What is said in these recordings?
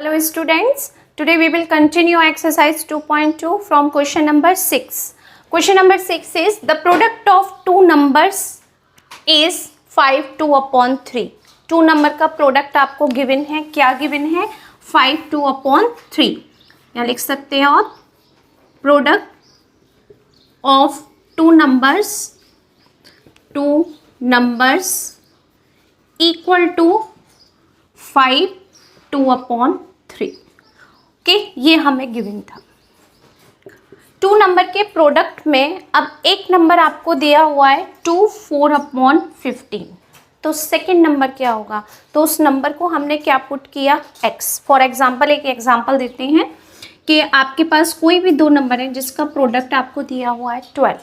Hello students, today we will continue exercise 2.2 from question number 6. Question number 6 is the product of two numbers is 5 2 upon 3. To number का product आपको given है, क्या given है? 5 2 upon 3. यहाँ लिख सकते हैं आप product of two numbers equal to 5 2 upon 3. Okay, ये हमें गिवन था. टू नंबर के प्रोडक्ट में अब एक नंबर आपको दिया हुआ है 2 4 upon 15. तो सेकेंड नंबर क्या होगा? तो उस नंबर को हमने क्या पुट किया? x. फॉर एग्जाम्पल एक एग्जाम्पल देते हैं कि आपके पास कोई भी दो नंबर है जिसका प्रोडक्ट आपको दिया हुआ है 12,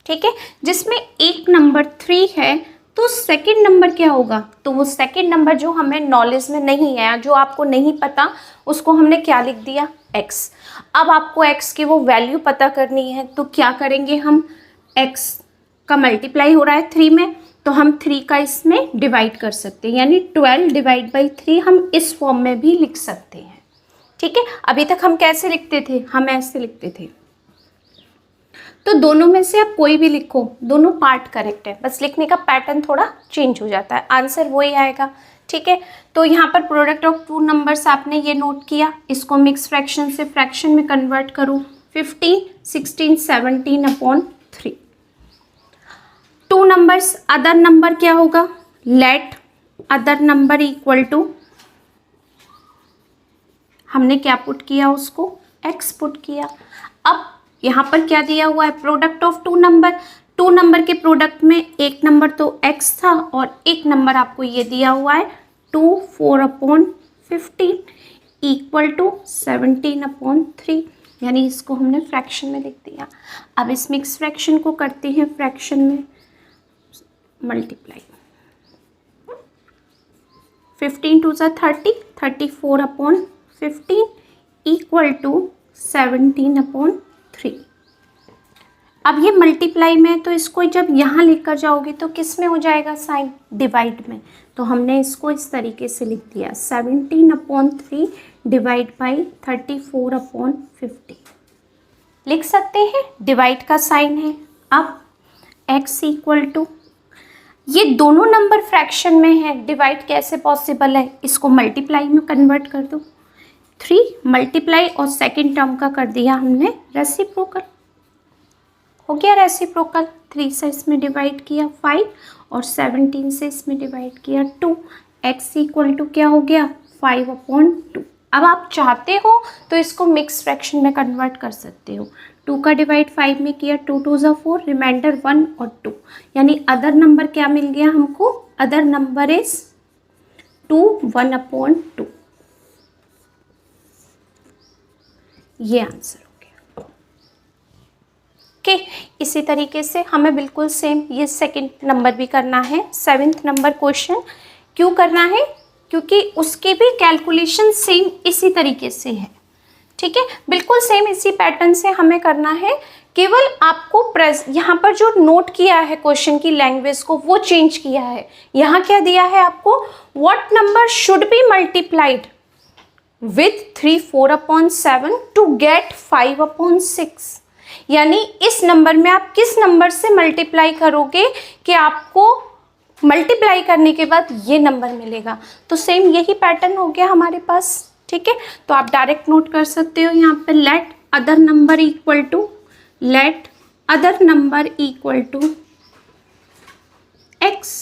ठीक है, जिसमें एक नंबर 3 है, तो सेकंड नंबर क्या होगा? तो वो सेकंड नंबर जो हमें नॉलेज में नहीं है, जो आपको नहीं पता, उसको हमने क्या लिख दिया? x. अब आपको x की वो वैल्यू पता करनी है, तो क्या करेंगे हम? x का मल्टीप्लाई हो रहा है 3 में, तो हम 3 का इसमें डिवाइड कर सकते हैं, यानी 12 डिवाइड बाई 3 हम इस फॉर्म में भी लिख सकते हैं, ठीक है. अभी तक हम कैसे लिखते थे? हम ऐसे लिखते थे. तो दोनों में से आप कोई भी लिखो, दोनों पार्ट करेक्ट है, बस लिखने का पैटर्न थोड़ा चेंज हो जाता है, आंसर वही आएगा, ठीक है. तो यहाँ पर प्रोडक्ट ऑफ टू नंबर्स आपने ये नोट किया, इसको मिक्स फ्रैक्शन से फ्रैक्शन में कन्वर्ट करो. 15 16 17 upon 3. Two numbers, other number क्या होगा? Let other number equal to, हमने क्या पुट किया? उसको x पुट किया. अब यहाँ पर क्या दिया हुआ है? प्रोडक्ट ऑफ टू नंबर के प्रोडक्ट में एक नंबर तो x था और एक नंबर आपको ये दिया हुआ है 2 4 अपॉन 15 इक्वल टू 17 अपॉन 3, यानी इसको हमने फ्रैक्शन में लिख दिया. अब इस मिक्स फ्रैक्शन को करते हैं फ्रैक्शन में multiply. 15 2 30, 34 upon 15 equal to 17 upon 3. अब ये मल्टीप्लाई में, तो इसको जब यहाँ लेकर जाओगे तो किस में हो जाएगा साइन? डिवाइड में. तो हमने इसको इस तरीके से लिख दिया 17 अपॉन 3 डिवाइड बाई 34 अपॉन 50. लिख सकते हैं, डिवाइड का साइन है. अब x इक्वल टू, ये दोनों नंबर फ्रैक्शन में है, डिवाइड कैसे पॉसिबल है? इसको मल्टीप्लाई में कन्वर्ट कर दो. 3 मल्टीप्लाई और सेकेंड टर्म का कर दिया हमने रेसिप्रोकल, हो गया रेसिप्रोकल. 3 से इसमें डिवाइड किया 5 और 17 से इसमें डिवाइड किया 2. x इक्वल टू क्या हो गया? 5 अपॉन 2. अब आप चाहते हो तो इसको मिक्स फ्रैक्शन में कन्वर्ट कर सकते हो. 2 का डिवाइड 5 में किया, 2 2 ज़ा 4, रिमाइंडर 1 और 2, यानी अदर नंबर क्या मिल गया हमको? Other number is 2 1 upon 2. ये आंसर हो गया. ओके, इसी तरीके से हमें बिल्कुल सेम ये सेकंड नंबर भी करना है. 7th नंबर क्वेश्चन क्यों करना है? क्योंकि उसकी भी कैलकुलेशन सेम इसी तरीके से है, ठीक है, बिल्कुल सेम इसी पैटर्न से हमें करना है. केवल आपको यहाँ पर जो नोट किया है क्वेश्चन की लैंग्वेज को, वो चेंज किया है. यहाँ क्या दिया है आपको? What number should be multiplied with 3 4 upon 7 to get 5 upon 6, यानी इस नंबर में आप किस नंबर से मल्टीप्लाई करोगे कि आपको मल्टीप्लाई करने के बाद ये नंबर मिलेगा. तो सेम यही पैटर्न हो गया हमारे पास, ठीक है. तो आप डायरेक्ट नोट कर सकते हो यहाँ पे let other number equal to x.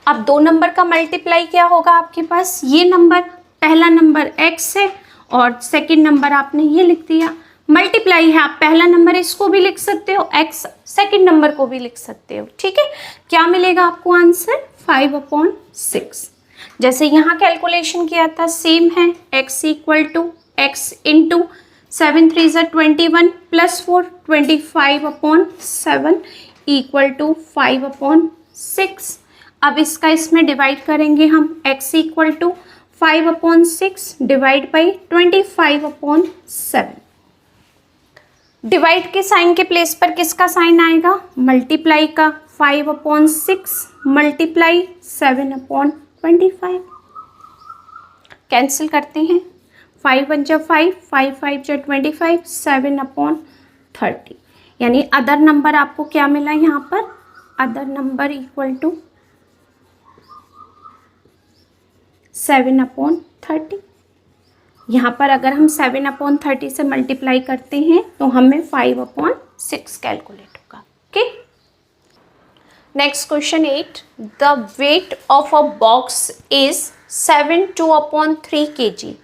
अब दो नंबर का मल्टीप्लाई क्या होगा आपके पास? ये नंबर, पहला नंबर x है और सेकंड नंबर आपने ये लिख दिया. मल्टीप्लाई है, आप पहला नंबर इसको भी लिख सकते हो, x सेकंड नंबर को भी लिख सकते हो, ठीक है. क्या मिलेगा आपको आंसर? 5 अपॉन 6. जैसे यहाँ कैलकुलेशन किया था सेम है. x equal to x into 7 3 ज़ा 21 plus 4 25 upon 7 equal to 5 upon 6. अब इसका इसमें डिवाइड करेंगे हम. x equal to 5 upon 6 divide by 25 upon 7. Divide के साइन के प्लेस पर किसका साइन आएगा? मल्टीप्लाई का. 5 अपॉन 6 मल्टीप्लाई 7 अपॉन 25. कैंसिल करते हैं. 5 1 जा 5, 5 5 जा 25, 7/30। यानी अदर नंबर आपको क्या मिला यहाँ पर, अदर नंबर इक्वल टू 7/30। यहाँ पर अगर हम 7/30 से मल्टीप्लाई करते हैं तो हमें 5/6 कैलकुलेट होगा। Okay, next question 8, the wait of a box is 72/3 kg।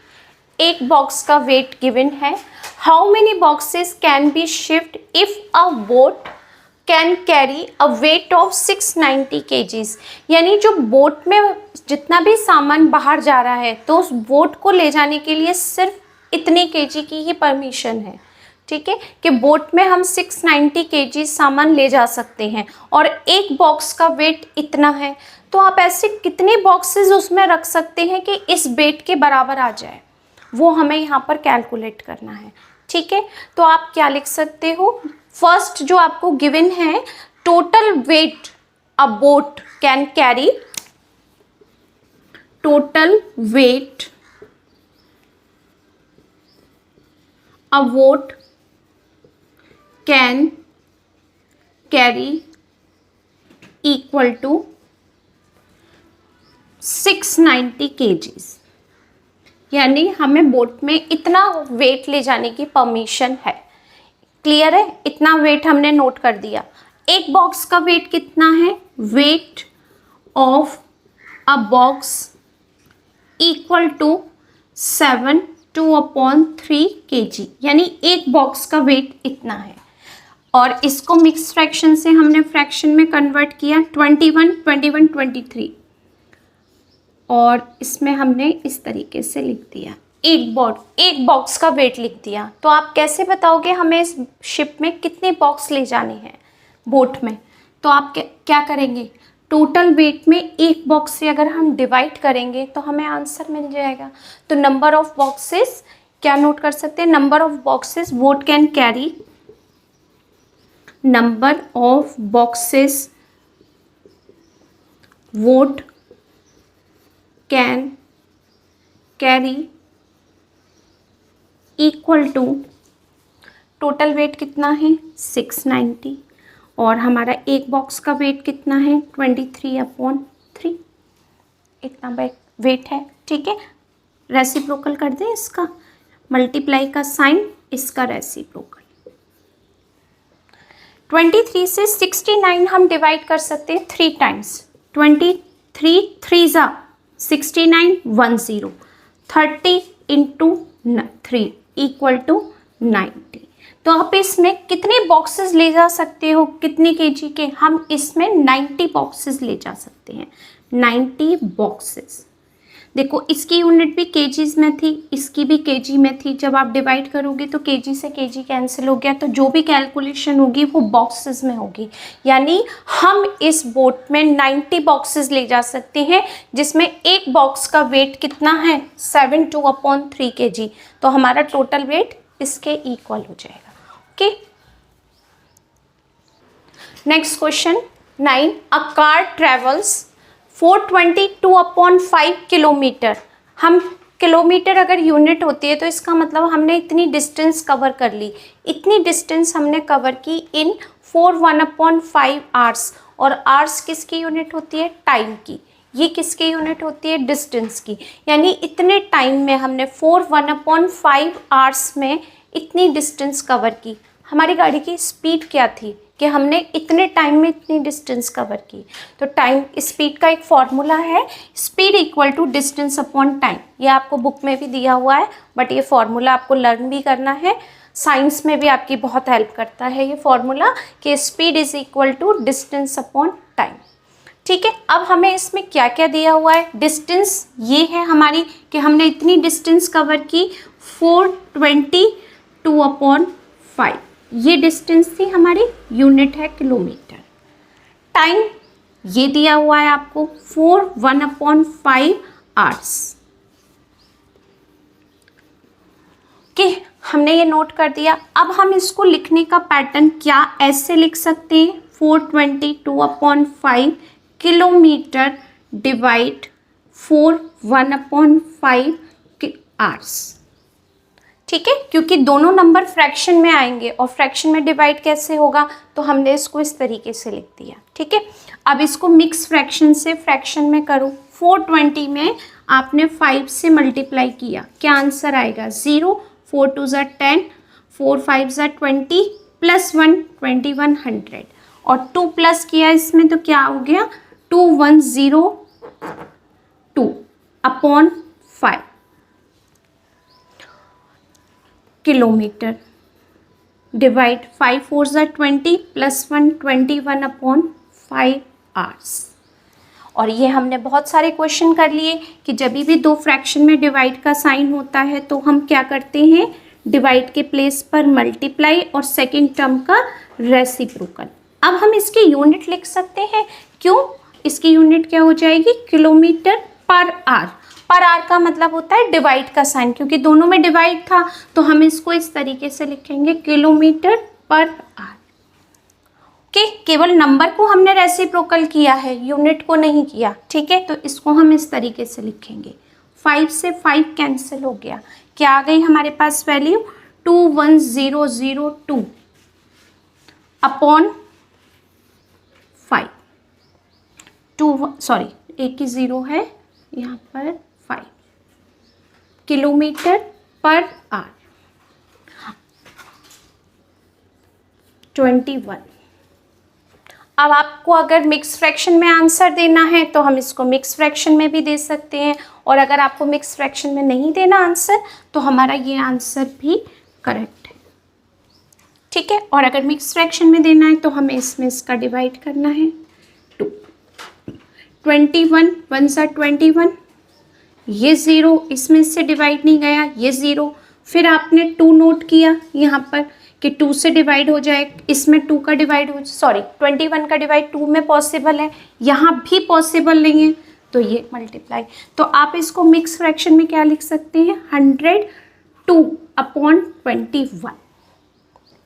एक बॉक्स का वेट गिवन है। How many boxes can be shift if a boat can carry a weight of 690 kgs। यानी जो बोट में जितना भी सामान बाहर जा रहा है तो उस बोट को ले जाने के लिए सिर्फ इतने kg की ही परमिशन है। ठीक है, कि बोट में हम 690 kg सामान ले जा सकते हैं और एक बॉक्स का वेट इतना है, तो आप ऐसे कितने बॉक्सेस उसमें रख सकते हैं कि इस वेट के बराबर आ जाए, वो हमें यहाँ पर कैलकुलेट करना है। ठीक है, तो आप क्या लिख सकते हो, फर्स्ट जो आपको गिवन है, total weight a boat can carry, total weight a boat can carry equal to 690 kgs। यानी हमें बोट में इतना वेट ले जाने की परमिशन है। क्लियर है, इतना वेट हमने नोट कर दिया। एक बॉक्स का वेट कितना है, weight of a box equal to 72/3 kg। यानी एक बॉक्स का वेट इतना है और इसको मिक्स फ्रैक्शन से हमने फ्रैक्शन में कन्वर्ट किया, 21 21 23, और इसमें हमने इस तरीके से लिख दिया, एक बॉक्स का वेट लिख दिया। तो आप कैसे बताओगे हमें इस शिप में कितने बॉक्स ले जाने हैं बोट में, तो आप क्या करेंगे, टोटल वेट में एक बॉक्स से अगर हम डिवाइड करेंगे तो हमें आंसर मिल जाएगा। तो नंबर ऑफ बॉक्सेस क्या नोट कर सकते हैं, number of boxes boat can carry, number of boxes boat can carry equal to, total weight कितना है 690 और हमारा एक बॉक्स का वेट कितना है 23/3, इतना वेट है। ठीक है, रेसिप्रोकल कर दें इसका, मल्टीप्लाई का साइन, इसका रेसिप्रोकल। 23 से 69 हम डिवाइड कर सकते हैं 3 टाइम्स, 23 3 जा 69 10, 30 इंटू 3 इक्वल टू 90। तो आप इसमें कितने बॉक्सेस ले जा सकते हो, कितने केजी के, हम इसमें 90 बॉक्सेस ले जा सकते हैं, 90 बॉक्सेस। देखो इसकी यूनिट भी केजीज में थी, इसकी भी केजी में थी, जब आप डिवाइड करोगे तो केजी से केजी कैंसिल हो गया, तो जो भी कैलकुलेशन होगी वो बॉक्सेस में होगी। यानी हम इस बोट में 90 बॉक्सेस ले जा सकते हैं, जिसमें एक बॉक्स का वेट कितना है 72/3 kg। तो हमारा टोटल वेट इसके इक्वल हो जाएगा। Okay, next question 9, a car travels 422/5 kilometre. हम किलोमीटर अगर यूनिट होती है तो इसका मतलब हमने इतनी डिस्टेंस कवर कर ली, इतनी डिस्टेंस हमने कवर की इन 41/5 आवर्स। और आवर्स किसकी यूनिट होती है, टाइम की, ये किसकी यूनिट होती है, डिस्टेंस की। यानी इतने टाइम में हमने 41/5 आवर्स में इतनी डिस्टेंस कवर की। हमारी गाड़ी की स्पीड क्या थी कि हमने इतने टाइम में इतनी डिस्टेंस कवर की। तो टाइम, स्पीड का एक फॉर्मूला है, speed equal to distance upon time. ये आपको बुक में भी दिया हुआ है, बट ये फॉर्मूला आपको लर्न भी करना है, साइंस में भी आपकी बहुत हेल्प करता है ये फॉर्मूला कि speed is equal to distance upon time. ठीक है, अब हमें इसमें क्या क्या दिया हुआ है, डिस्टेंस ये है हमारी कि हमने इतनी डिस्टेंस कवर की 422/5, ये डिस्टेंस थी हमारी, यूनिट है किलोमीटर। टाइम ये दिया हुआ है आपको 41/5 आवर्स। ओके, हमने ये नोट कर दिया। अब हम इसको लिखने का पैटर्न क्या ऐसे लिख सकते हैं, 422/5 किलोमीटर डिवाइड 41/5 आवर्स। ठीक है, क्योंकि दोनों नंबर फ्रैक्शन में आएंगे और फ्रैक्शन में डिवाइड कैसे होगा, तो हमने इसको इस तरीके से लिख दिया। ठीक है, अब इसको मिक्स फ्रैक्शन से फ्रैक्शन में करो। 420 में आपने 5 से मल्टीप्लाई किया, क्या आंसर आएगा 0, 4 2 ज़ा 10, 4 5 ज़ा 20 प्लस 1 2100 और 2 प्लस किया इसमें तो क्या हो गया 2102 अपॉन 5 किलोमीटर डिवाइड 5 4 ज़ा 20 प्लस 1 21 अपॉन 5 आवर्स। और ये हमने बहुत सारे क्वेश्चन कर लिए कि जब भी दो फ्रैक्शन में डिवाइड का साइन होता है तो हम क्या करते हैं, डिवाइड के प्लेस पर मल्टीप्लाई और सेकेंड टर्म का रेसिप्रोकल। अब हम इसकी यूनिट लिख सकते हैं, क्यों, इसकी यूनिट क्या हो जाएगी, kilometre per hour. Per hour का मतलब होता है डिवाइड का साइन, क्योंकि दोनों में डिवाइड था तो हम इसको इस तरीके से लिखेंगे किलोमीटर पर आवर। ओके, केवल नंबर को हमने रेसिप्रोकल किया है, यूनिट को नहीं किया। ठीक है, तो इसको हम इस तरीके से लिखेंगे। 5 से 5 कैंसिल हो गया, क्या आ गई हमारे पास वैल्यू 21002 अपॉन 5, एक ही ज़ीरो है यहाँ पर, 5 किलोमीटर पर आवर 21। अब आपको अगर मिक्स फ्रैक्शन में आंसर देना है तो हम इसको मिक्स फ्रैक्शन में भी दे सकते हैं, और अगर आपको मिक्स फ्रैक्शन में नहीं देना आंसर तो हमारा ये आंसर भी करेक्ट है। ठीक है, और अगर मिक्स फ्रैक्शन में देना है तो हमें इसमें इसका डिवाइड करना है 2, 21 1 सा 21, ये 0 इसमें से डिवाइड नहीं गया, ये 0, फिर आपने 2 नोट किया यहाँ पर कि 2 से डिवाइड हो जाए, इसमें 2 का डिवाइड हो 21 का डिवाइड 2 में पॉसिबल है, यहाँ भी पॉसिबल नहीं है, तो ये मल्टीप्लाई। तो आप इसको मिक्स फ्रैक्शन में क्या लिख सकते हैं 102 अपॉन 21।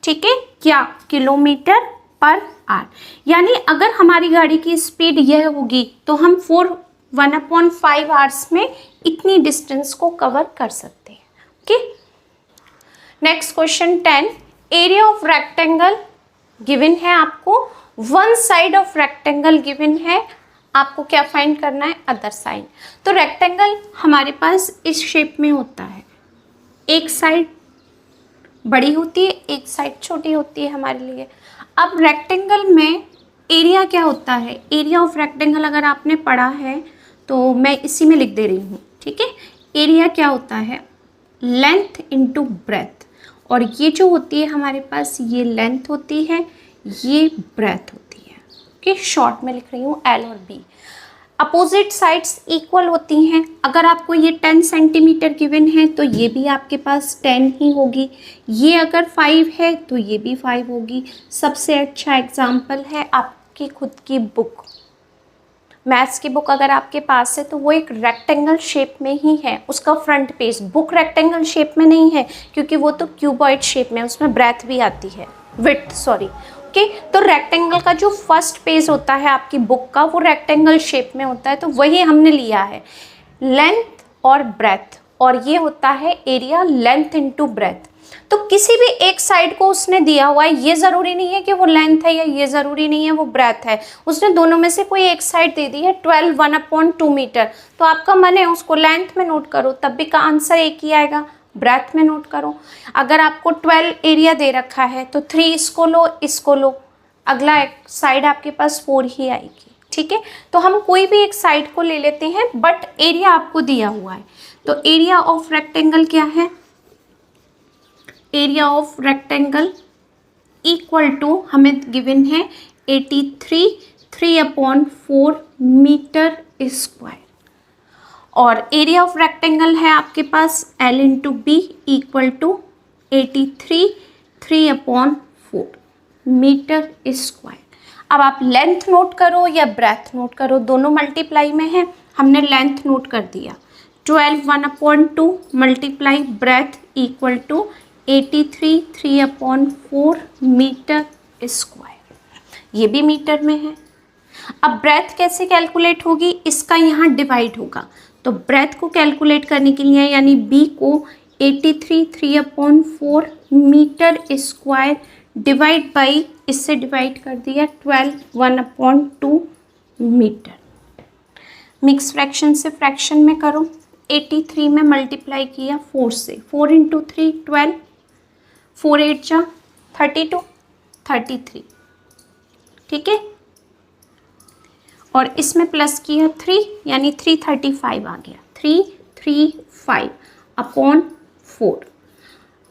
ठीक है, क्या, किलोमीटर पर आवर। यानी अगर हमारी गाड़ी की स्पीड यह होगी तो हम 1/5 आवर्स में इतनी डिस्टेंस को कवर कर सकते हैं। Okay, next question 10, area of rectangle given है आपको, one side of rectangle given है, आपको क्या फाइंड करना है, अदर साइड। तो रेक्टेंगल हमारे पास इस शेप में होता है, एक साइड बड़ी होती है, एक साइड छोटी होती है हमारे लिए। अब रेक्टेंगल में एरिया क्या होता है, एरिया ऑफ रेक्टेंगल अगर आपने पढ़ा है तो मैं इसी में लिख दे रही हूँ। ठीक है, एरिया क्या होता है, लेंथ इनटू ब्रेथ, और ये जो होती है हमारे पास ये लेंथ होती है, ये ब्रेथ होती है। ओके, शॉर्ट में लिख रही हूँ L और B। अपोजिट साइड्स इक्वल होती हैं, अगर आपको ये 10 सेंटीमीटर गिवन है तो ये भी आपके पास 10 ही होगी, ये अगर 5 है तो ये भी 5 होगी। सबसे अच्छा एग्जाम्पल है आपकी खुद की बुक, मैथ्स की बुक अगर आपके पास है तो वो एक रेक्टेंगल शेप में ही है, उसका front page. Book rectangle shape में नहीं है क्योंकि वो तो क्यूबॉइड शेप में, उसमें ब्रेथ भी आती है, विड्थ सॉरी। ओके, तो रेक्टेंगल का जो फर्स्ट पेज होता है आपकी बुक का वो रेक्टेंगल शेप में होता है, तो वही हमने लिया है, लेंथ और ब्रेथ, और ये होता है एरिया लेंथ इनटू ब्रेथ। तो किसी भी एक साइड को उसने दिया हुआ है, ये ज़रूरी नहीं है कि वो लेंथ है या ये ज़रूरी नहीं है वो ब्रेथ है, उसने दोनों में से कोई एक साइड दे दी है 12 1/2 मीटर, तो आपका मन है उसको लेंथ में नोट करो तब भी का आंसर एक ही आएगा, ब्रेथ में नोट करो। अगर आपको 12 एरिया दे रखा है तो 3 इसको लो, इसको लो, अगला एक साइड आपके पास 4 ही आएगी। ठीक है, तो हम कोई भी एक साइड को ले लेते हैं बट एरिया आपको दिया हुआ है। तो एरिया ऑफ रेक्टेंगल क्या है, area of rectangle equal to हमें गिवन है 83 3/4 मीटर स्क्वायर, और एरिया ऑफ रेक्टेंगल है आपके पास L into B equal to 83 3/4 metre square. अब आप लेंथ नोट करो या ब्रेथ नोट करो, दोनों मल्टीप्लाई में है, हमने लेंथ नोट कर दिया 12 1/2 multiply breadth equal to 83 3/4 metre square, ये भी मीटर में है। अब ब्रेथ कैसे कैलकुलेट होगी, इसका यहाँ डिवाइड होगा, तो ब्रेथ को कैलकुलेट करने के लिए यानी B को 83 3/4 मीटर स्क्वायर डिवाइड बाई, इससे डिवाइड कर दिया 12 1/2 मीटर। मिक्स फ्रैक्शन से फ्रैक्शन में करो, 83 में मल्टीप्लाई किया 4 से, 4 × 3 12, 4 8 जा 32 33, ठीक है। और इसमें प्लस किया 3 यानी 335 आ गया, 335/4।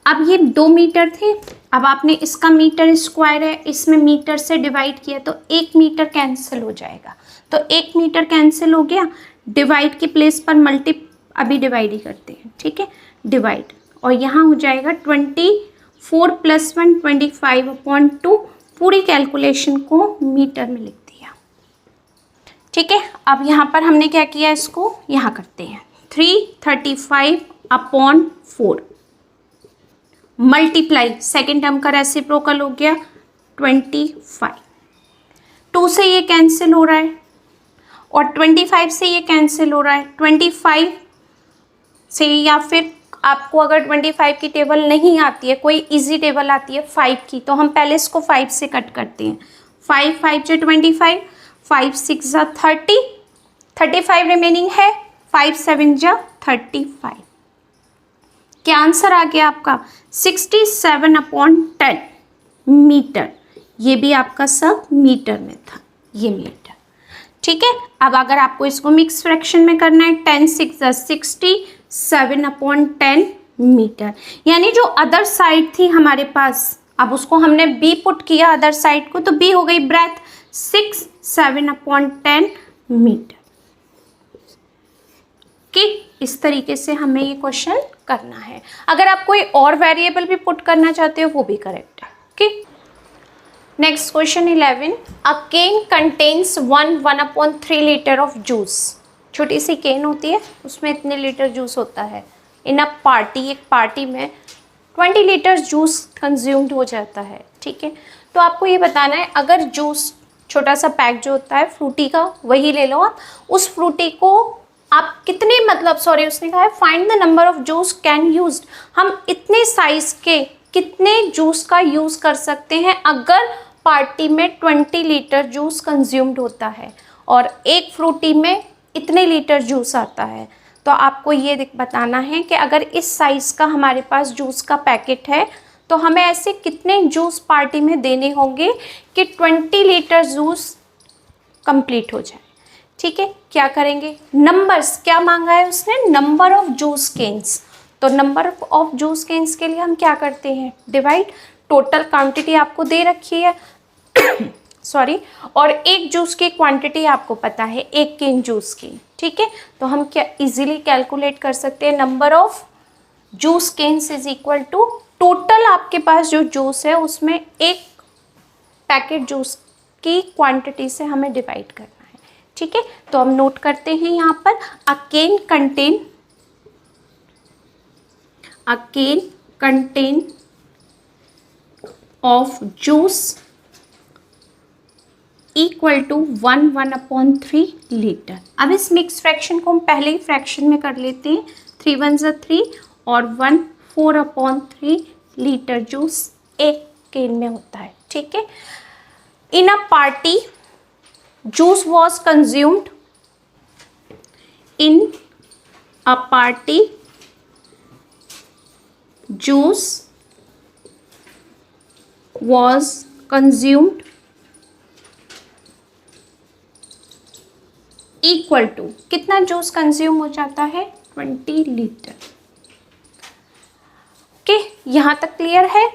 अब ये 2 मीटर थे, अब आपने इसका मीटर स्क्वायर है, इसमें मीटर से डिवाइड किया तो 1 मीटर कैंसिल हो जाएगा, तो 1 मीटर कैंसिल हो गया, डिवाइड की प्लेस पर अभी डिवाइड ही करते हैं, ठीक है, डिवाइड, और यहाँ हो जाएगा 24 + 1 25/2, पूरी कैलकुलेशन को मीटर में लिख दिया, ठीक है। अब यहाँ पर हमने क्या किया, इसको यहाँ करते हैं, 335/4 मल्टीप्लाई, सेकेंड टर्म का रेसिप्रोकल हो गया 25, 2 से ये कैंसिल हो रहा है और 25 से ये कैंसिल हो रहा है, 25 से, या फिर आपको अगर 25 की टेबल नहीं आती है, कोई इजी टेबल आती है 5 की, तो हम पहले इसको 5 से कट करते हैं, 5 5 × 25, 5 6 = 30, 35 रिमेनिंग है, 5 7 = 35। क्या आंसर आ गया आपका, 67/10 मीटर। ये भी आपका सब मीटर में था, ये मीटर, ठीक है। अब अगर आपको इसको मिक्स फ्रैक्शन में करना है, 10 6 = 60, 7/10 मीटर, यानी जो अदर साइड थी हमारे पास, अब उसको हमने बी पुट किया अदर साइड को, तो बी हो गई ब्रेथ, 6 7/10 मीटर, कि इस तरीके से हमें ये क्वेश्चन करना है। अगर आप कोई और वेरिएबल भी पुट करना चाहते हो वो भी करेक्ट है, okay. Next question 11, a can contains 1/3 litre of juice. छोटी सी केन होती है, उसमें इतने लीटर जूस होता है। इन अ पार्टी, एक पार्टी में 20 लीटर जूस कंज्यूम्ड हो जाता है, ठीक है। तो आपको ये बताना है, अगर जूस छोटा सा पैक जो होता है फ्रूटी का, वही ले लो आप, उस फ्रूटी को आप कितने, मतलब सॉरी, उसने कहा है find the number of juice can used, हम इतने साइज के कितने जूस का यूज़ कर सकते हैं अगर पार्टी में 20 लीटर जूस कंज्यूम्ड होता है और एक फ्रूटी में इतने लीटर जूस आता है। तो आपको ये बताना है कि अगर इस साइज़ का हमारे पास जूस का पैकेट है तो हमें ऐसे कितने जूस पार्टी में देने होंगे कि 20 लीटर जूस कंप्लीट हो जाए, ठीक है। क्या करेंगे, नंबर्स, क्या मांगा है उसने, नंबर ऑफ जूस केन्स, तो नंबर ऑफ जूस केन्स के लिए हम क्या करते हैं, डिवाइड, टोटल क्वांटिटी आपको दे रखी है सॉरी, और एक जूस की क्वांटिटी आपको पता है, एक केन जूस की, ठीक है। तो हम क्या इजीली कैलकुलेट कर सकते हैं, number of juice cans is equal to total आपके पास जो जूस है उसमें एक पैकेट जूस की क्वांटिटी से हमें डिवाइड करना है, ठीक है। तो हम नोट करते हैं यहाँ पर, a can contain of juice equal to 1/3 litre. अब इस मिक्स फ्रैक्शन को हम पहले ही फ्रैक्शन में कर लेते हैं, 3 1 = 3 और 1 4/3 लीटर जूस एक केन में होता है, ठीक है। In a party juice was consumed, in a party juice was consumed equal to, कितना जूस कंज्यूम हो जाता है, 20 लीटर, ओके। यहाँ तक क्लियर है।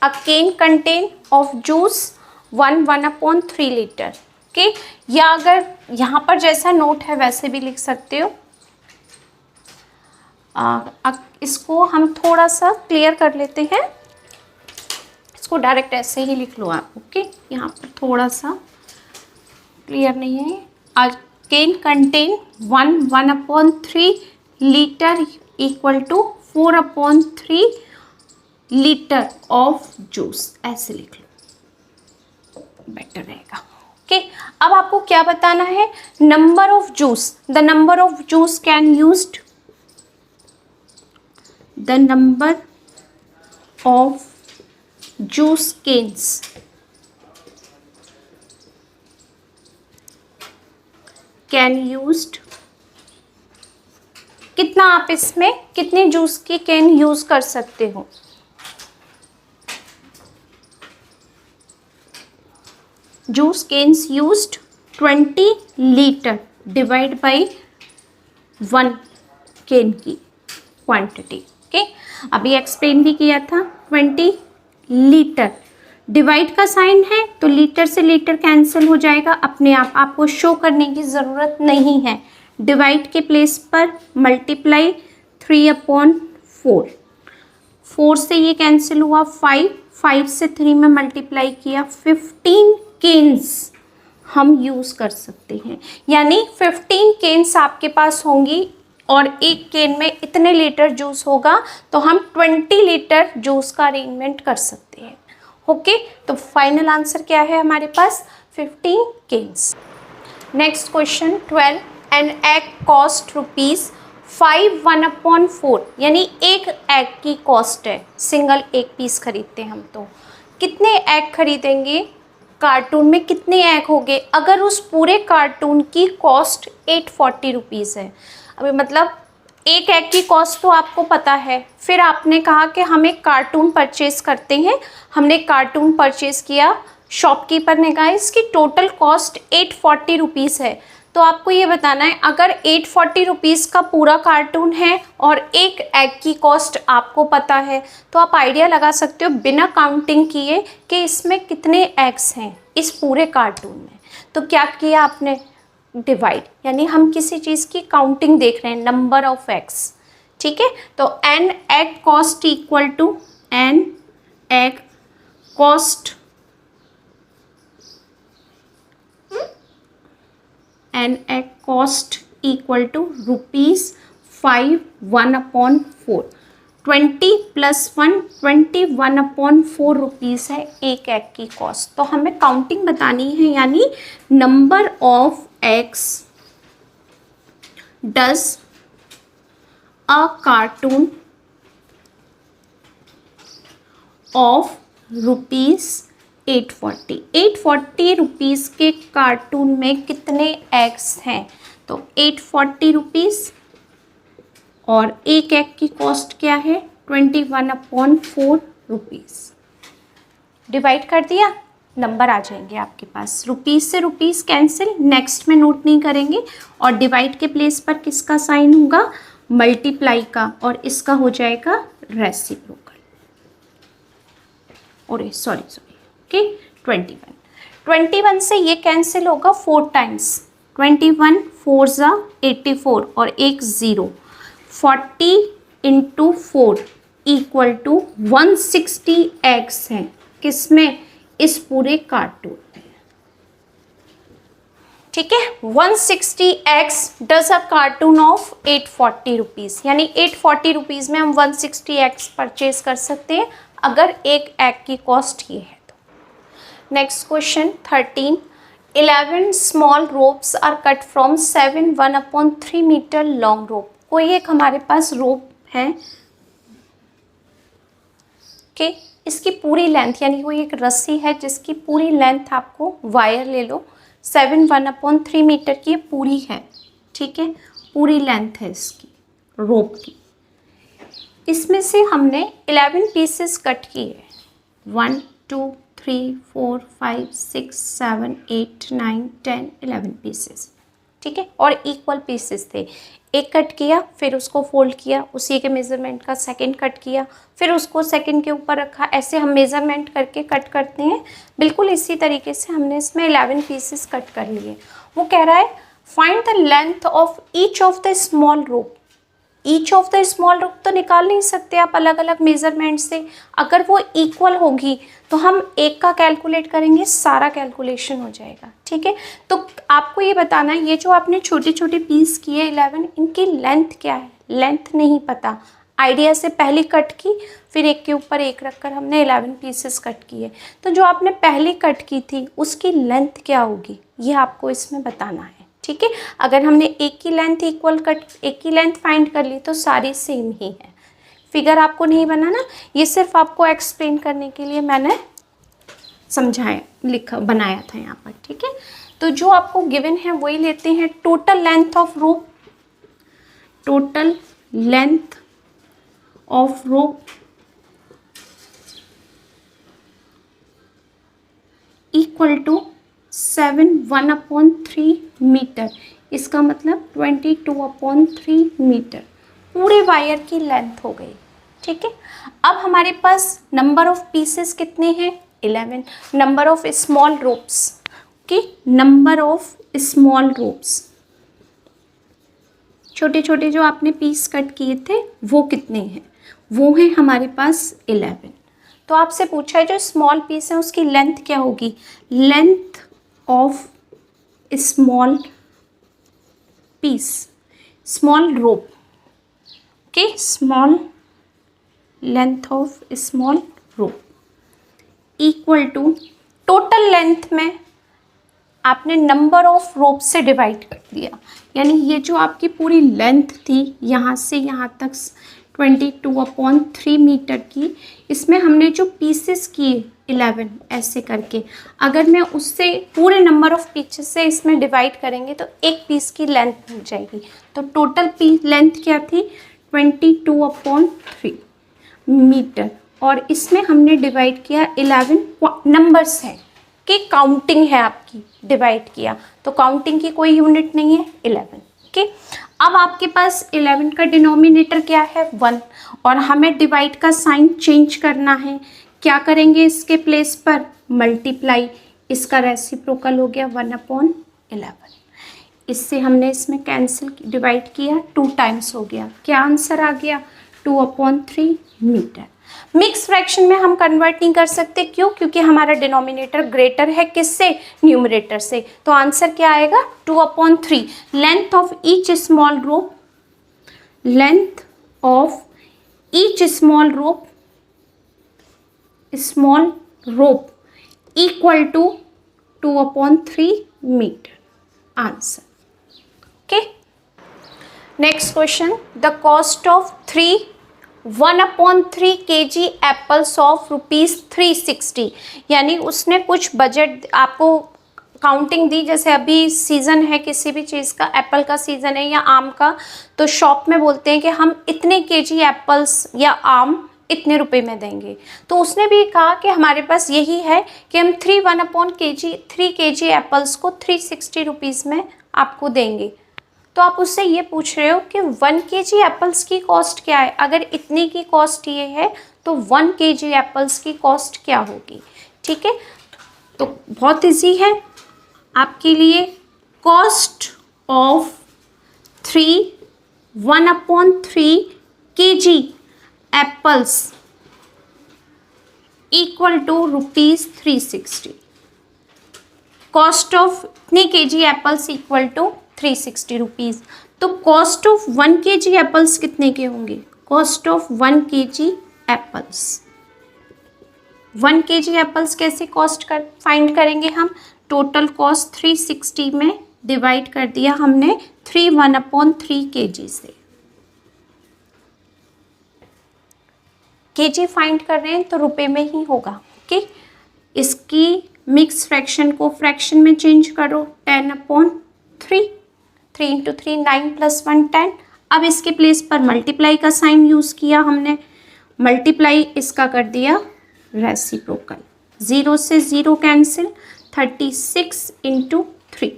A can contain of juice 1/3 litre, okay. या अगर यहाँ पर जैसा नोट है वैसे भी लिख सकते हो। इसको हम थोड़ा सा क्लियर कर लेते हैं, इसको डायरेक्ट ऐसे ही लिख लो आप, ओके। यहाँ पर थोड़ा सा क्लियर नहीं है। A can contain 1/3 litre equal to 4/3 litre of juice, ऐसे लिख लो, बेटर रहेगा, ओके। अब आपको क्या बताना है, number of juice, the number of juice can used, the number of juice cans can used, कितना आप इसमें कितने जूस की कैन यूज कर सकते हो। Juice cans used 20 litre divide by 1 can की क्वांटिटी। ओके, अभी एक्सप्लेन भी किया था। 20 लीटर, डिवाइड का साइन है तो लीटर से लीटर कैंसिल हो जाएगा अपने आप, आपको शो करने की ज़रूरत नहीं है। डिवाइड के प्लेस पर मल्टीप्लाई 3/4, 4 से ये कैंसिल हुआ 5, 5 से 3 में मल्टीप्लाई किया 15 केन्स हम यूज़ कर सकते हैं। यानी 15 केन्स आपके पास होंगी और एक केन में इतने लीटर जूस होगा तो हम 20 लीटर जूस का अरेंजमेंट कर सकते हैं। ओके, तो फाइनल आंसर क्या है हमारे पास 15 cans. Next question 12, an egg cost ₹5 1/4, यानी एक एग की कॉस्ट है, सिंगल एक पीस खरीदते हैं हम तो कितने एग खरीदेंगे, कार्टून में कितने एग हो गए। अगर उस पूरे कार्टून की कॉस्ट 840 रुपीज़ है, अभी मतलब एक एग की कॉस्ट तो आपको पता है, फिर आपने कहा कि हम एक कार्टून परचेज़ करते हैं, हमने कार्टून परचेज़ किया, शॉपकीपर ने कहा इसकी टोटल कॉस्ट 840 रुपीज़ है, तो आपको ये बताना है अगर 840 रुपीज़ का पूरा कार्टून है और एक एग की कॉस्ट आपको पता है तो आप आइडिया लगा सकते हो बिना काउंटिंग किए कि इसमें कितने एग्स हैं इस पूरे कार्टून में। तो क्या किया आपने, डिवाइड, यानी हम किसी चीज़ की काउंटिंग देख रहे हैं, नंबर ऑफ एग्स। ठीक है, तो an egg cost equal to an egg cost, an egg cost equal to ₹5 1/4, 20 + 1 21/4 rupees है एक एग की कॉस्ट। तो हमें काउंटिंग बतानी है, यानी number of eggs does a cartoon of ₹840 rupees के कार्टून में कितने एग्स हैं, तो 840 रुपीज़ और एक एग की कॉस्ट क्या है 21/4 रुपीज़। डिवाइड कर दिया, नंबर आ जाएंगे आपके पास, रुपीज़ से रुपीज़ कैंसिल, नेक्स्ट में नोट नहीं करेंगे, और डिवाइड के प्लेस पर किसका साइन होगा, मल्टीप्लाई का, और इसका हो जाएगा रेसिप्रोकल, और सॉरी ओके 21 से ये कैंसिल होगा 4 टाइम्स, 21 4 84 और एक 0, 40 × 4 इक्वल टू 160 एग्स हैं किसमें, इस पूरे कार्टून में। ठीक है, 160 eggs does a cartoon of 840 rupees, यानी 840 रुपीज़ में हम 160 एग्स परचेज कर सकते हैं अगर एक एग की कॉस्ट ये है तो। Next question 13, 11 small ropes are cut from 7 1/3 metre long rope. कोई एक हमारे पास रोप है कि इसकी पूरी लेंथ, यानी कोई एक रस्सी है जिसकी पूरी लेंथ, आपको वायर ले लो 7 1/3 मीटर की, ये पूरी है। ठीक है, पूरी लेंथ है इसकी रोप की, इसमें से हमने 11 पीसेस कट किए, 1 2 3 4 5 6 7 8 9 10 11 पीसेस। ठीक है, और इक्वल पीसेस थे, एक कट किया फिर उसको फोल्ड किया, उसी के मेज़रमेंट का सेकंड कट किया, फिर उसको सेकंड के ऊपर रखा, ऐसे हम मेज़रमेंट करके कट करते हैं। बिल्कुल इसी तरीके से हमने इसमें 11 पीसेस कट कर लिए। वो कह रहा है find the length of each of the small rope. Each of the small rope तो निकाल नहीं सकते आप अलग अलग मेज़रमेंट से, अगर वो इक्वल होगी तो हम एक का कैलकुलेट करेंगे, सारा कैलकुलेशन हो जाएगा। ठीक है, तो आपको ये बताना है ये जो आपने छोटे छोटे पीस किए 11, इनकी लेंथ क्या है, लेंथ नहीं पता, आइडिया से पहली कट की, फिर एक के ऊपर एक रखकर हमने 11 पीसेस कट किए, तो जो आपने पहली कट की थी उसकी लेंथ क्या होगी ये आपको इसमें बताना है। ठीक है, अगर हमने एक की लेंथ इक्वल कट, एक की लेंथ फाइंड कर ली तो सारी सेम ही है, फिगर आपको नहीं बनाना, ये सिर्फ आपको एक्सप्लेन करने के लिए मैंने बनाया था यहाँ पर, ठीक है। तो जो आपको गिवन है वही लेते हैं। Total length of rope, total length of rope equal to 1/3 metre, इसका मतलब 22/3 मीटर पूरे वायर की लेंथ हो गई, ठीक है। अब हमारे पास नंबर ऑफ पीसेस कितने हैं, 11। Number of small ropes, okay, number of small ropes, छोटे छोटे जो आपने पीस कट किए थे वो कितने हैं, वो हैं हमारे पास 11। तो आपसे पूछा है जो स्मॉल पीस है उसकी लेंथ क्या होगी, length of small piece, small rope, okay, small length of small rope equal to total length में आपने नंबर ऑफ रोप से डिवाइड कर दिया, यानी ये जो आपकी पूरी लेंथ थी यहाँ से यहाँ तक 22/3 मीटर की, इसमें हमने जो पीसेस किए 11 ऐसे करके, अगर मैं उससे पूरे नंबर ऑफ पीसेस से इसमें डिवाइड करेंगे तो एक पीस की लेंथ मिल जाएगी। तो टोटल पीस लेंथ क्या थी, 22/3 मीटर, और इसमें हमने डिवाइड किया 11 नंबर्स हैं कि काउंटिंग है आपकी, डिवाइड किया तो काउंटिंग की कोई यूनिट नहीं है, 11, ओके। अब आपके पास 11 का डिनोमिनेटर क्या है, 1, और हमें डिवाइड का साइन चेंज करना है। क्या करेंगे इसके प्लेस पर, मल्टीप्लाई, इसका रेसिप्रोकल हो गया 1/11। इससे हमने इसमें कैंसिल डिवाइड किया, 2 टाइम्स हो गया, क्या आंसर आ गया, 2/3 मीटर। मिक्स फ्रैक्शन में हम कन्वर्ट नहीं कर सकते, क्यों, क्योंकि हमारा डिनोमिनेटर ग्रेटर है किससे, न्यूमरेटर से। तो आंसर क्या आएगा, 2/3। Length of each small rope, length of each small rope equal to 2/3 metre, answer, okay. Next question, the cost of 1/3 kg apples of ₹360, यानी उसने कुछ बजट आपको काउंटिंग दी, जैसे अभी सीज़न है किसी भी चीज़ का, एप्पल का सीज़न है या आम का, तो शॉप में बोलते हैं कि हम इतने kg एप्पल्स या आम इतने रुपए में देंगे। तो उसने भी कहा कि हमारे पास यही है कि हम 3 kg एप्पल्स को 360 रुपीज़ में आपको देंगे। तो आप उससे ये पूछ रहे हो कि 1 kg एप्पल्स की कॉस्ट क्या है, अगर इतने की कॉस्ट ये है तो 1 kg एप्पल्स की कॉस्ट क्या होगी, ठीक है। तो बहुत इजी है आपके लिए, cost of 1/3 kg apples equal to ₹360, cost of इतने kg apples equal to 360 rupees. तो कॉस्ट ऑफ 1 kg एप्पल्स कितने के होंगे, cost of 1 kg apples, 1 kg apples कैसे फाइंड करेंगे हम, टोटल कॉस्ट 360 में डिवाइड कर दिया हमने 1/3 kg से, kg फाइंड कर रहे हैं तो रुपए में ही होगा, ओके। इसकी मिक्स फ्रैक्शन को फ्रैक्शन में चेंज करो, 10/3, 3 × 3 9 + 1 10। अब इसके प्लेस पर मल्टीप्लाई का साइन यूज़ किया हमने, मल्टीप्लाई इसका कर दिया रेसिप्रोकल, 0 से 0 कैंसिल, 36 × 3,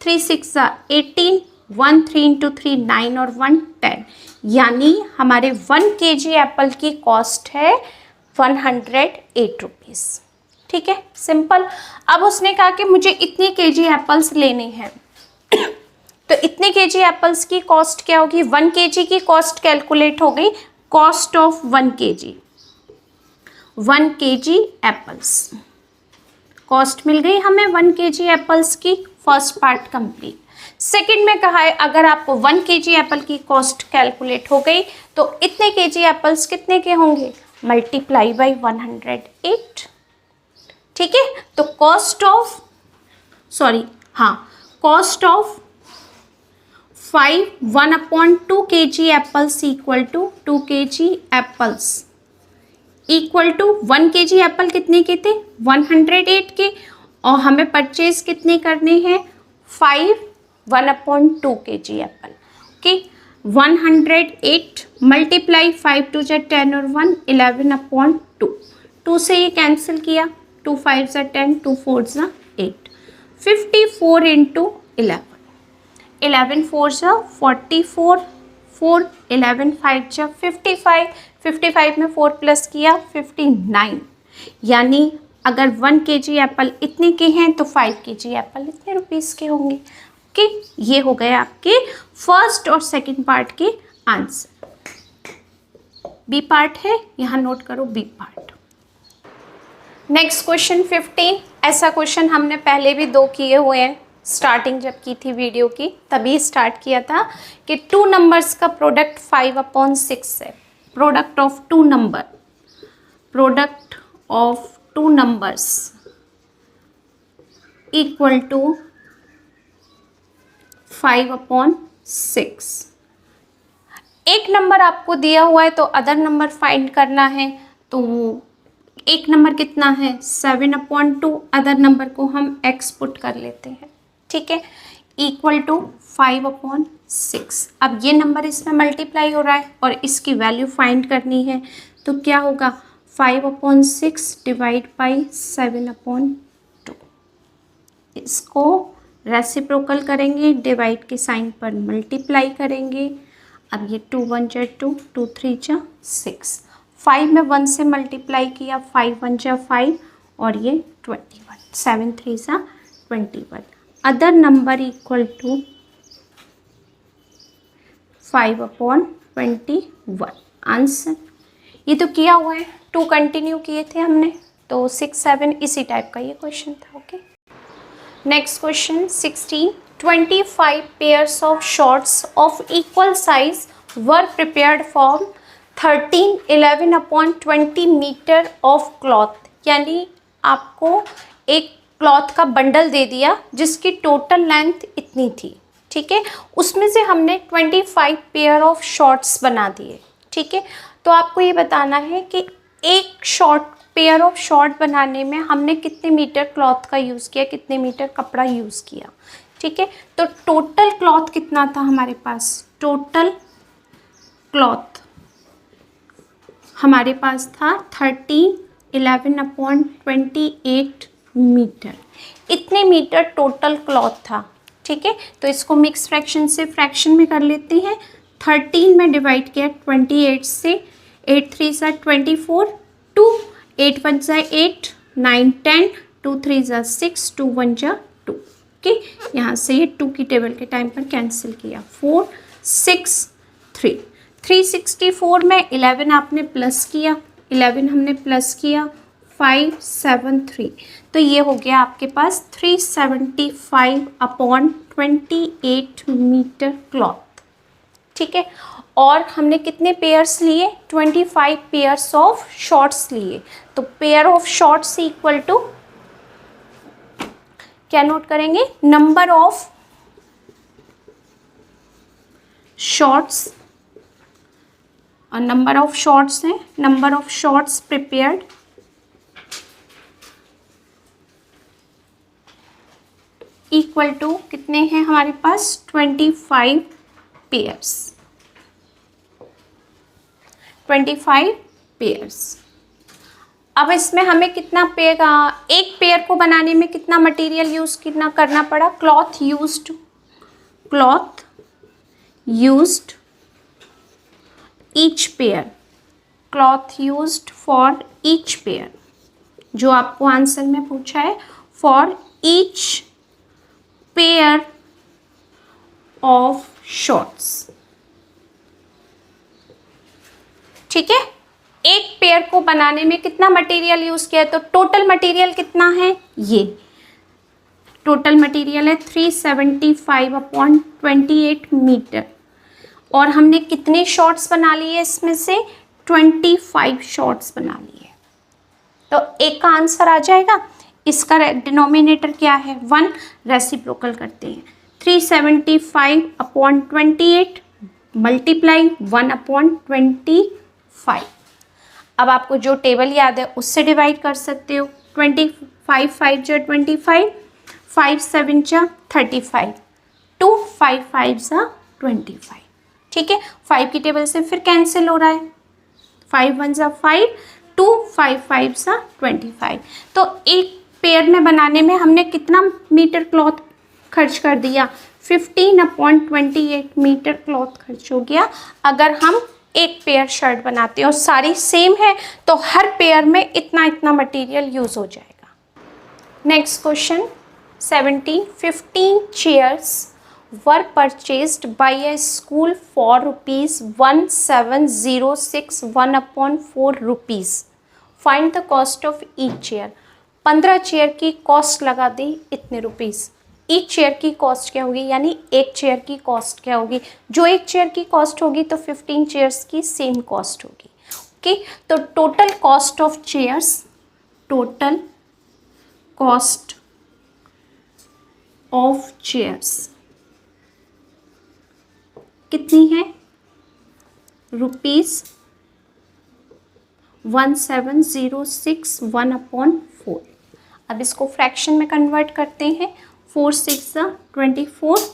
3 6 18, 1 3 × 3 9 और 1 10, यानी हमारे 1 kg एप्पल की कॉस्ट है 108 रुपीज़, ठीक है, सिंपल। अब उसने कहा कि मुझे इतने kg एप्पल्स लेने हैं तो इतने kg एप्पल्स की कॉस्ट क्या होगी, 1 kg की कॉस्ट कैलकुलेट हो गई, cost of 1 kg apples, cost मिल गई हमें 1 kg एप्पल्स की, फर्स्ट पार्ट कंप्लीट। सेकंड में कहा है अगर आपको 1 kg एप्पल की कॉस्ट कैलकुलेट हो गई तो इतने kg एप्पल्स कितने के होंगे, मल्टीप्लाई बाई 108, ठीक है। तो cost of 5 1/2 kg apples equal to 2 kg apples equal to 1 kg apple कितने के थे 108 के, और हमें परचेज कितने करने हैं 5 1/2 kg एप्पल। ओके 108 मल्टीप्लाई 5 2 जा 10 और 1 11/2, 2 से ये कैंसिल किया, 2 5 जा 10, 2 4 जा 8, 54 इंटू 11, 11 4 जा 44, 4 11 5 जा 55, 55 में 4 प्लस किया 59, यानी अगर 1 kg एप्पल इतने के हैं तो 5 kg एप्पल इतने रुपीस के होंगे। ओके ये हो गए आपके फर्स्ट और सेकंड पार्ट के आंसर। बी पार्ट है, यहाँ नोट करो बी पार्ट। नेक्स्ट क्वेश्चन 15, ऐसा क्वेश्चन हमने पहले भी 2 किए हुए हैं, स्टार्टिंग जब की थी वीडियो की तभी स्टार्ट किया था कि 2 नंबर्स का प्रोडक्ट 5/6 है। Product of 2 number, product of 2 numbers equal to 5/6। एक नंबर आपको दिया हुआ है तो अदर नंबर फाइंड करना है, तो एक नंबर कितना है 7/2, अदर नंबर को हम x पुट कर लेते हैं, ठीक है, इक्वल टू 5/6। अब ये नंबर इसमें मल्टीप्लाई हो रहा है और इसकी वैल्यू फाइंड करनी है, तो क्या होगा 5/6 डिवाइड बाई 7/2, इसको रेसिप्रोकल करेंगे, डिवाइड के साइन पर मल्टीप्लाई करेंगे। अब ये 2 1 जा 2, 2 3 जा 6, 5 में 1 से मल्टीप्लाई किया, 5 1 जा 5 और ये 21, 7 3 जा 21, other number equal to 5/21 answer. ये तो किया हुआ है, 2 कंटिन्यू किए थे हमने, तो 6 7 इसी टाइप का ये क्वेश्चन था। Okay next question 16, 25 pairs of shorts of equal size were prepared from 13 11/20 metre of cloth, यानी आपको एक क्लॉथ का बंडल दे दिया जिसकी टोटल लेंथ इतनी थी, ठीक है, उसमें से हमने 25 पेयर ऑफ शॉर्ट्स बना दिए, ठीक है। तो आपको ये बताना है कि एक पेयर ऑफ शॉर्ट बनाने में हमने कितने मीटर क्लॉथ का यूज़ किया, कितने मीटर कपड़ा यूज़ किया, ठीक है। तो टोटल क्लॉथ कितना था हमारे पास, टोटल क्लॉथ हमारे पास था 13 11/28 मीटर, इतने मीटर टोटल क्लॉथ था, ठीक है। तो इसको मिक्स फ्रैक्शन से फ्रैक्शन में कर लेते हैं, 13 में डिवाइड किया 28 से, 8 3 सा 24, 2 8 1 सा 8, 9 10, 2 3 सा 6, 2 1 जा 2, ओके, यहाँ से ये 2 की टेबल के टाइम पर कैंसिल किया, 4 6 3, 364 में 11 आपने प्लस किया, 11 हमने प्लस किया, 5 7 3, तो ये हो गया आपके पास 375/28 मीटर क्लॉथ, ठीक है। और हमने कितने पेयर्स लिए, 25 पेयर्स ऑफ शॉर्ट्स लिए, तो pair of shorts equal to क्या नोट करेंगे, नंबर ऑफ शॉर्ट्स, और नंबर ऑफ शॉर्ट्स है number of shorts prepared equal to कितने हैं हमारे पास 25 पेयर्स, 25 पेयर्स। अब इसमें हमें कितना पेयर, एक पेयर को बनाने में कितना मटेरियल यूज़ करना पड़ा, cloth used each pair, cloth used for each pair, जो आपको आंसर में पूछा है, for each pair of shorts, ठीक है। एक पेयर को बनाने में कितना मटेरियल यूज किया है, तो टोटल मटेरियल कितना है, ये टोटल मटेरियल है 375/28 मीटर, और हमने कितने शॉर्ट्स बना लिए इसमें से 25 शॉर्ट्स बना लिए, तो एक का आंसर आ जाएगा। इसका डिनोमिनेटर क्या है 1, रेसिप्रोकल करते हैं, 375/28 मल्टीप्लाई 1/25। अब आपको जो टेबल याद है उससे डिवाइड कर सकते हो। 25 5 जा 25, 5 7 जा 35, 2 5 5 जा 25। ठीक है, 5 की टेबल से फिर कैंसिल हो रहा है, 5 1 जा 5, 2 5 5 जा 25। तो एक पेयर में बनाने में हमने कितना मीटर क्लॉथ खर्च कर दिया? 15/28 मीटर क्लॉथ खर्च हो गया। अगर हम एक पेयर शर्ट बनाते हैं और सारी सेम है तो हर पेयर में इतना इतना मटेरियल यूज हो जाएगा। Next question 17, 15 chairs were purchased by a school for ₹17,061/4 rupees. Find the cost of each chair. 15 chair की कॉस्ट लगा दी इतने रुपीज़। ईच चेयर की कॉस्ट क्या होगी, यानी एक चेयर की कॉस्ट क्या होगी? जो एक चेयर की कॉस्ट होगी तो 15 चेयर्स की सेम कॉस्ट होगी। ओके, तो total cost of chairs, total cost of chairs कितनी है? ₹17,061/4। अब इसको फ्रैक्शन में कन्वर्ट करते हैं। 4 6 जा 24,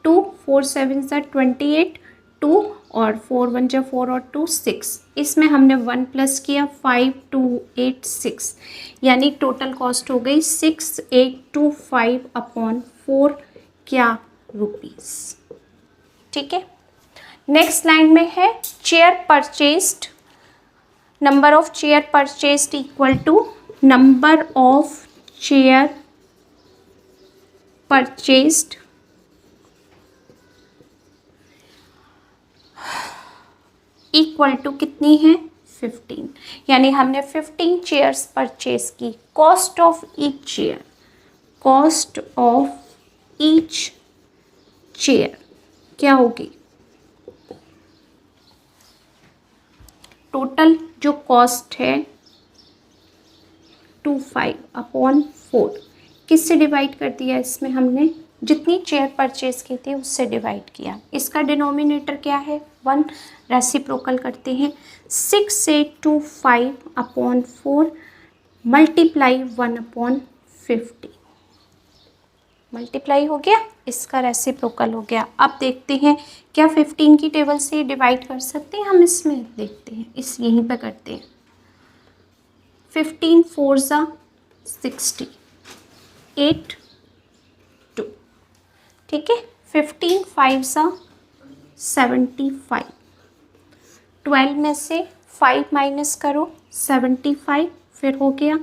2 4 7 जा 28, 2 और 4 1 जा 4 और 2 6। इसमें हमने 1 प्लस किया, 5 2 8 6, यानी टोटल कॉस्ट हो गई 6825/4 क्या रुपीज़। ठीक है, नेक्स्ट लाइन में है chair purchased, number of chair purchased equal to number of chair purchased equal to कितनी है? 15, यानी हमने 15 चेयर्स परचेज की। Cost of each chair, cost of each chair क्या होगी? टोटल जो कॉस्ट है 25/4 किससे डिवाइड कर दिया? इसमें हमने जितनी चेयर परचेज की थी उससे डिवाइड किया। इसका डिनोमिनेटर क्या है? 1। रेसिप्रोकल करते हैं, 6825/4 मल्टीप्लाई 1/50 मल्टीप्लाई हो गया, इसका रेसिप्रोकल हो गया। अब देखते हैं क्या 15 की टेबल से डिवाइड कर सकते हैं हम? इसमें देखते हैं, इस यहीं पे करते हैं। 15 4 जा 60, 8 2। ठीक है, 15 5 जा 75, 12 में से 5 माइनस करो 75, फिर हो गया,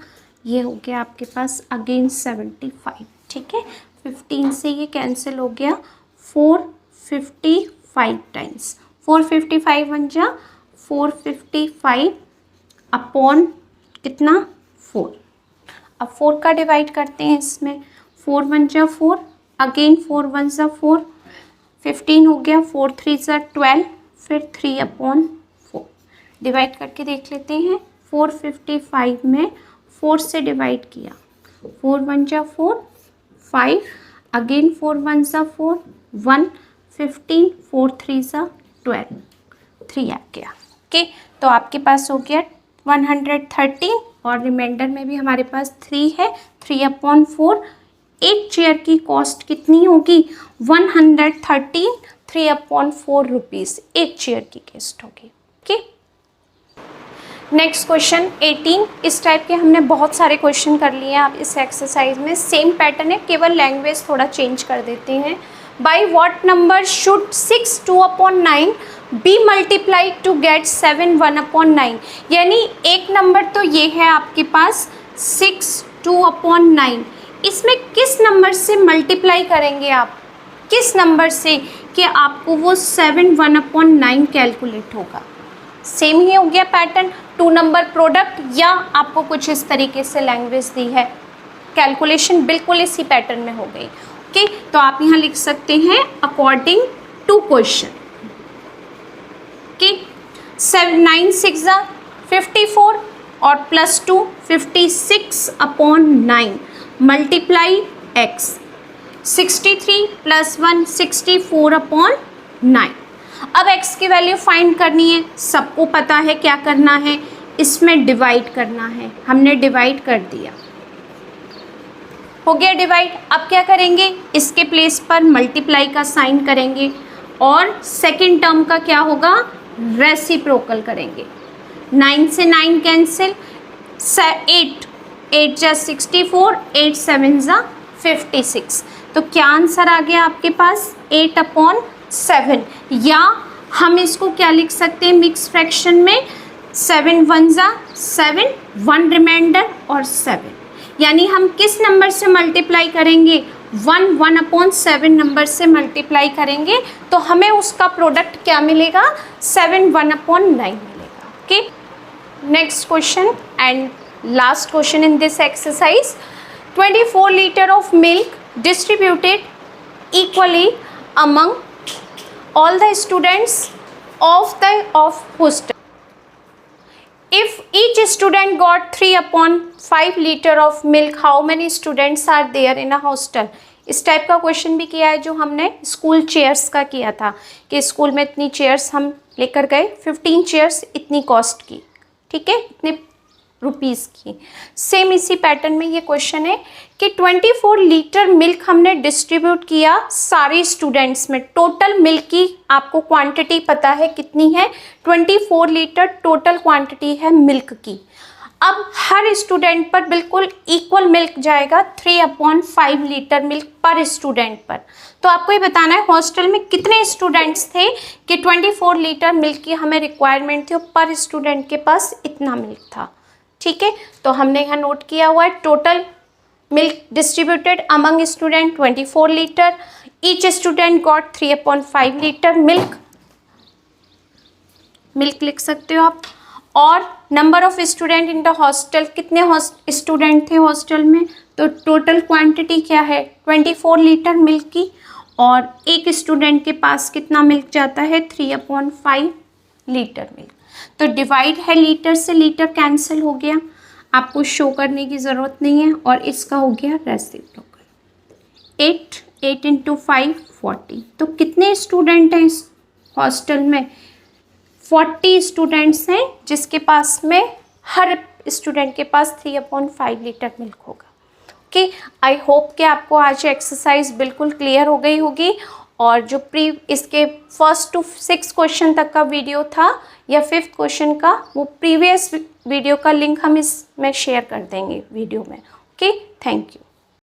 ये हो गया आपके पास अगेन 75। ठीक है, 15 से ये कैंसिल हो गया, 455 टाइम्स 455 बन जा 455 अपॉन कितना? 4। अब 4 का डिवाइड करते हैं इसमें, 4 1 जा 4, अगेन 4 1 जा 4, 15 हो गया, 4 3 जा 12, फिर 3/4 डिवाइड करके देख लेते हैं। 455 में 4 से डिवाइड किया, 4 1 जा 4, 5, अगेन 4 1 जा 4, 1, 15, 4 3 जा 12, 3 आ गया। ओके, तो आपके पास हो गया 130 और रिमाइंडर में भी हमारे पास 3 है, 3/4। एक चेयर की कॉस्ट कितनी होगी? 130, 3/4 रुपीज़ एक चेयर की कॉस्ट होगी। Okay, next question 18। इस टाइप के हमने बहुत सारे क्वेश्चन कर लिए हैं। आप इस एक्सरसाइज में सेम पैटर्न है, केवल लैंग्वेज थोड़ा चेंज कर देते हैं। By what number should 6 2/9 be multiplied to get 7 1/9? यानी एक नंबर तो ये है आपके पास 6 2/9, इसमें किस नंबर से मल्टीप्लाई करेंगे आप? किस नंबर से कि आपको वो 7 1/9 कैलकुलेट होगा? सेम ही हो गया पैटर्न, 2 नंबर प्रोडक्ट, या आपको कुछ इस तरीके से लैंग्वेज दी है, कैलकुलेशन बिल्कुल इसी पैटर्न में हो गई। ओके, तो आप यहाँ लिख सकते हैं अकॉर्डिंग टू क्वेश्चन। ओके, 9 6 जा 54 और +2 56/9 मल्टीप्लाई x। 63 + 1 64/9। अब x की वैल्यू फाइंड करनी है, सबको पता है क्या करना है, इसमें डिवाइड करना है। हमने डिवाइड कर दिया, हो गया डिवाइड। अब क्या करेंगे, इसके प्लेस पर मल्टीप्लाई का साइन करेंगे और सेकंड टर्म का क्या होगा, रेसिप्रोकल करेंगे। 9 से 9 कैंसिल, 8 जा 64, 8 7 जा 56। तो क्या आंसर आ गया आपके पास, 8/7। या हम इसको क्या लिख सकते हैं मिक्स फ्रैक्शन में, 7 1 जा 7, 1 रिमाइंडर और 7। यानी हम किस नंबर से मल्टीप्लाई करेंगे, 1/7 नंबर से मल्टीप्लाई करेंगे तो हमें उसका प्रोडक्ट क्या मिलेगा, 7 1/9 मिलेगा। Okay, next question and last question in this exercise. 24 litre of milk distributed equally among all the students of hostel. If each student got 3/5 liter of milk, how many students are there in a hostel? इस type का question भी किया है जो हमने school chairs का किया था कि स्कूल में इतनी चेयर्स हम लेकर गए, 15 चेयर्स इतनी कॉस्ट की, ठीक है, इतने रुपीज़ की। सेम इसी पैटर्न में ये क्वेश्चन है कि 24 लीटर मिल्क हमने डिस्ट्रीब्यूट किया सारे स्टूडेंट्स में। टोटल मिल्क की आपको क्वांटिटी पता है कितनी है, 24 लीटर टोटल क्वांटिटी है मिल्क की। अब हर स्टूडेंट पर बिल्कुल इक्वल मिल्क जाएगा, 3/5 लीटर मिल्क पर स्टूडेंट पर। तो आपको ये बताना है हॉस्टल में कितने स्टूडेंट्स थे कि 24 लीटर मिल्क की हमें रिक्वायरमेंट थी और पर स्टूडेंट के पास इतना मिल्क था, ठीक है। तो हमने यहाँ नोट किया हुआ है, total milk distributed among student 24 litre, each student got 3/5 litre milk लिख सकते हो आप। और number of student in the hostel, कितने स्टूडेंट थे हॉस्टल में, तो टोटल क्वांटिटी क्या है 24 लीटर मिल्क की, और एक स्टूडेंट के पास कितना मिल्क जाता है 3/5 लीटर मिल्क। तो डिवाइड है, लीटर से लीटर कैंसिल हो गया, आपको शो करने की ज़रूरत नहीं है, और इसका हो गया रेसिप्रोकल। 8 × 5 40। तो कितने स्टूडेंट हैं इस हॉस्टल में, 40 स्टूडेंट्स हैं जिसके पास में हर स्टूडेंट के पास 3/5 लीटर मिल्क होगा। ओके, आई होप कि आपको आज एक्सरसाइज बिल्कुल क्लियर हो गई होगी, और जो इसके 1st to 6 क्वेश्चन तक का वीडियो था या 5th क्वेश्चन का, वो प्रीवियस वीडियो का लिंक हम इसमें शेयर कर देंगे वीडियो में। Okay, thank you.